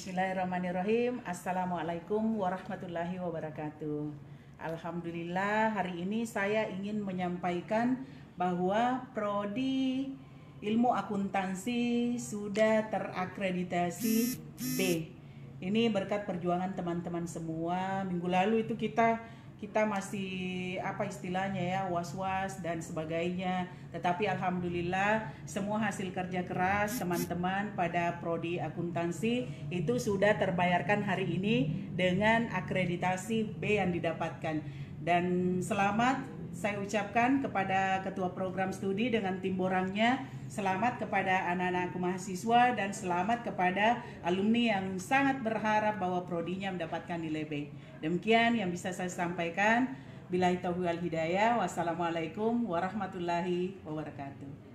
Bismillahirrahmanirrahim. Assalamualaikum warahmatullahi wabarakatuh. Alhamdulillah, hari ini saya ingin menyampaikan bahwa Prodi Ilmu Akuntansi sudah terakreditasi B. Ini berkat perjuangan teman-teman semua. Minggu lalu itu kita masih apa istilahnya ya, was-was dan sebagainya, tetapi alhamdulillah semua hasil kerja keras teman-teman pada prodi akuntansi itu sudah terbayarkan hari ini dengan akreditasi B yang didapatkan. Dan selamat saya ucapkan kepada ketua program studi dengan tim borangnya, selamat kepada anak-anak mahasiswa, dan selamat kepada alumni yang sangat berharap bahwa prodinya mendapatkan nilai B. Demikian yang bisa saya sampaikan. Billahi taufiq wal hidayah. Wassalamualaikum warahmatullahi wabarakatuh.